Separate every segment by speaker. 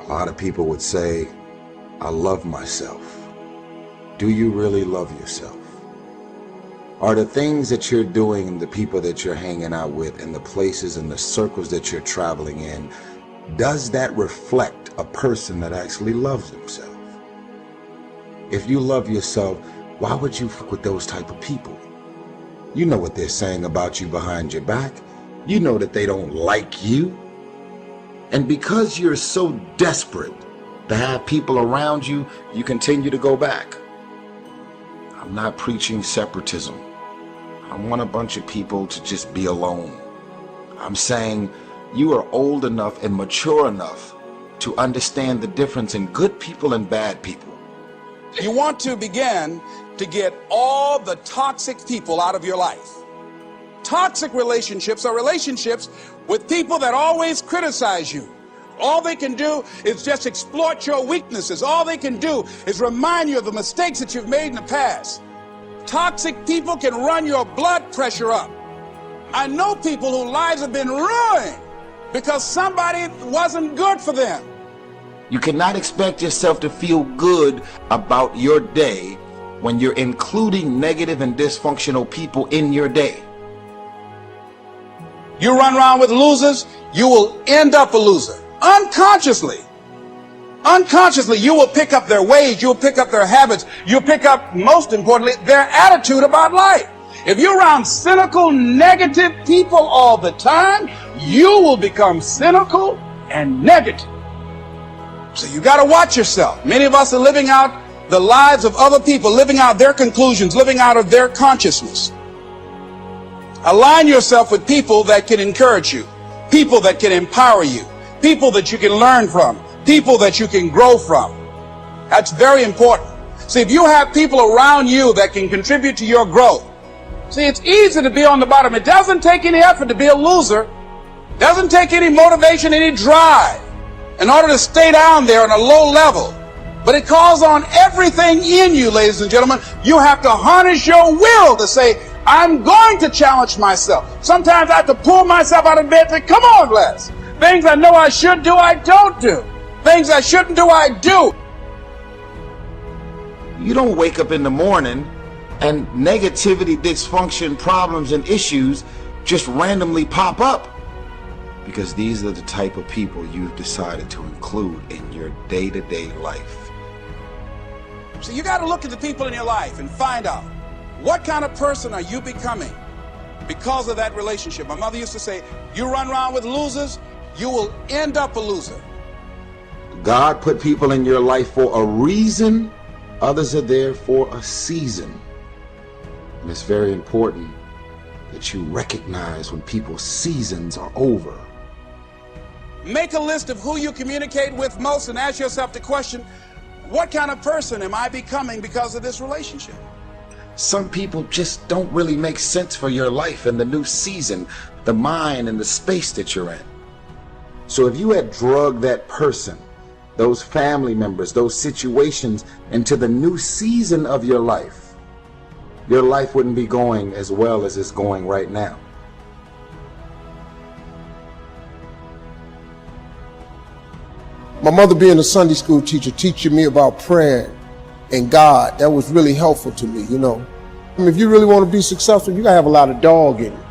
Speaker 1: A lot of people would say, I love myself. Do you really love yourself? Are the things that you're doing and the people that you're hanging out with and the places and the circles that you're traveling in, does that reflect a person that actually loves himself? If you love yourself, why would you fuck with those type of people? You know what they're saying about you behind your back. You know that they don't like you. And because you're so desperate to have people around you, you continue to go back. I'm not preaching separatism. I want a bunch of people to just be alone. I'm saying you are old enough and mature enough to understand the difference in good people and bad people.
Speaker 2: You want to begin to get all the toxic people out of your life. Toxic relationships are relationships with people that always criticize you. All they can do is just exploit your weaknesses. All they can do is remind you of the mistakes that you've made in the past. Toxic people can run your blood pressure up. I know people whose lives have been ruined because somebody wasn't good for them.
Speaker 1: You cannot expect yourself to feel good about your day when you're including negative and dysfunctional people in your day.
Speaker 2: You run around with losers, you will end up a loser. Unconsciously, you will pick up their ways, you'll pick up their habits, you'll pick up, most importantly, their attitude about life. If you're around cynical, negative people all the time, you will become cynical and negative. So you got to watch yourself. Many of us are living out the lives of other people, living out their conclusions, living out of their consciousness. Align yourself with people that can encourage you, people that can empower you, people that you can learn from, people that you can grow from. That's very important. See, if you have people around you that can contribute to your growth, see, it's easy to be on the bottom. It doesn't take any effort to be a loser. It doesn't take any motivation, any drive in order to stay down there on a low level. But it calls on everything in you, ladies and gentlemen. You have to harness your will to say, I'm going to challenge myself. Sometimes I have to pull myself out of bed and say, come on, Les. Things I know I should do, I don't do. Things I shouldn't do, I do.
Speaker 1: You don't wake up in the morning and negativity, dysfunction, problems, and issues just randomly pop up. Because these are the type of people you've decided to include in your day-to-day life.
Speaker 2: So you got to look at the people in your life and find out, what kind of person are you becoming because of that relationship? My mother used to say, you run around with losers, you will end up a loser.
Speaker 1: God put people in your life for a reason. Others are there for a season. And it's very important that you recognize when people's seasons are over.
Speaker 2: Make a list of who you communicate with most and ask yourself the question, what kind of person am I becoming because of this relationship?
Speaker 1: Some people just don't really make sense for your life and the new season, the mind and the space that you're in. So if you had drugged that person, those family members, those situations into the new season of your life wouldn't be going as well as it's going right now.
Speaker 3: My mother being a Sunday school teacher, teaching me about prayer and God, that was really helpful to me, you know. I mean, if you really want to be successful, you gotta have a lot of dog in you.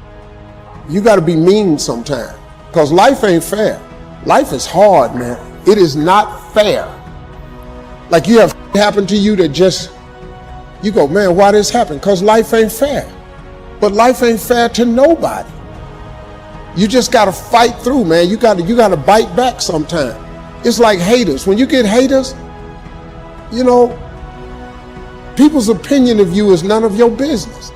Speaker 3: You gotta be mean sometimes, because life ain't fair. Life is hard, man. It is not fair. Like you have happened to you that just, you go, man, why this happened? Because life ain't fair. But life ain't fair to nobody. You just gotta fight through, man. You gotta bite back sometimes. It's like haters. When you get haters, you know, people's opinion of you is none of your business.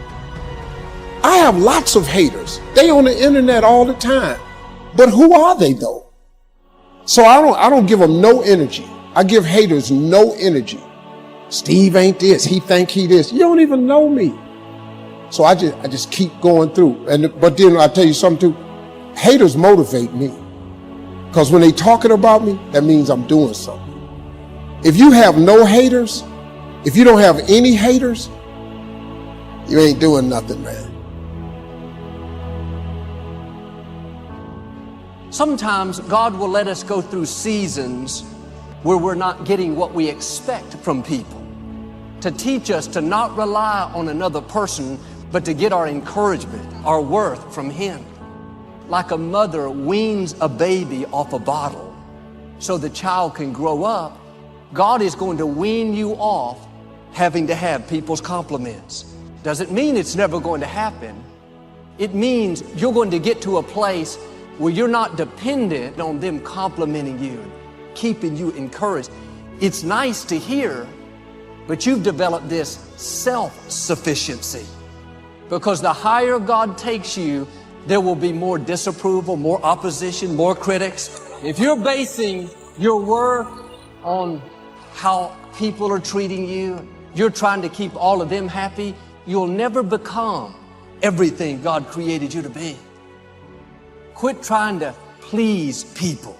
Speaker 3: I have lots of haters. They on the internet all the time. But who are they though? So I don't give them no energy. I give haters no energy. Steve ain't this. He think he this. You don't even know me. So I just keep going through. But then I tell you something too. Haters motivate me. Because when they talking about me, that means I'm doing something. If you have no haters, if you don't have any haters, you ain't doing nothing, man.
Speaker 4: Sometimes God will let us go through seasons where we're not getting what we expect from people, to teach us to not rely on another person, but to get our encouragement, our worth from Him. Like a mother weans a baby off a bottle so the child can grow up, God is going to wean you off having to have people's compliments. Doesn't mean it's never going to happen. It means you're going to get to a place where you're not dependent on them complimenting you and keeping you encouraged. It's nice to hear, but you've developed this self-sufficiency. Because the higher God takes you, there will be more disapproval, more opposition, more critics. If you're basing your worth on how people are treating you, you're trying to keep all of them happy, you'll never become everything God created you to be. Quit trying to please people.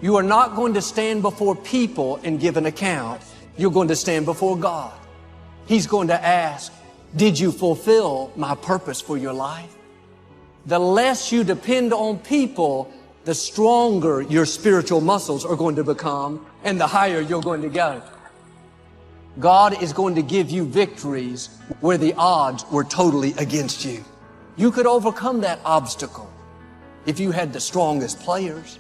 Speaker 4: You are not going to stand before people and give an account. You're going to stand before God. He's going to ask, did you fulfill my purpose for your life? The less you depend on people, the stronger your spiritual muscles are going to become and the higher you're going to go. God is going to give you victories where the odds were totally against you. You could overcome that obstacle if you had the strongest players.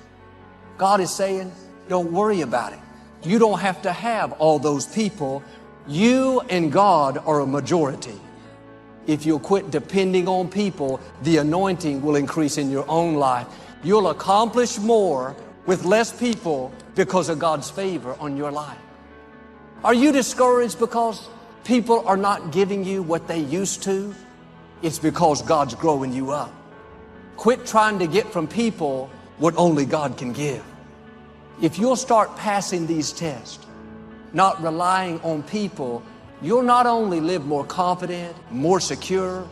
Speaker 4: God is saying, don't worry about it. You don't have to have all those people. You and God are a majority. If you'll quit depending on people, the anointing will increase in your own life. You'll accomplish more with less people because of God's favor on your life. Are you discouraged because people are not giving you what they used to? It's because God's growing you up. Quit trying to get from people what only God can give. If you'll start passing these tests, not relying on people, you'll not only live more confident, more secure,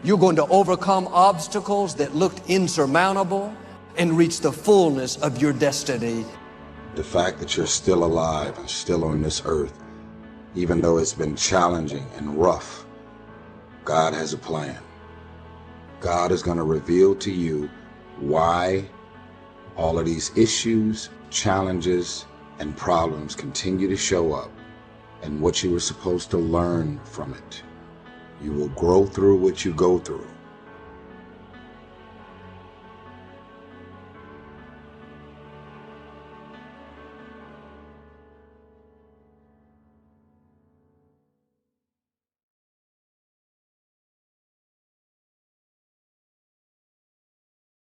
Speaker 4: you're going to overcome obstacles that looked insurmountable and reach the fullness of your destiny.
Speaker 1: The fact that you're still alive and still on this earth, even though it's been challenging and rough, God has a plan. God is going to reveal to you why all of these issues, challenges, and problems continue to show up and what you were supposed to learn from it. You will grow through what you go through.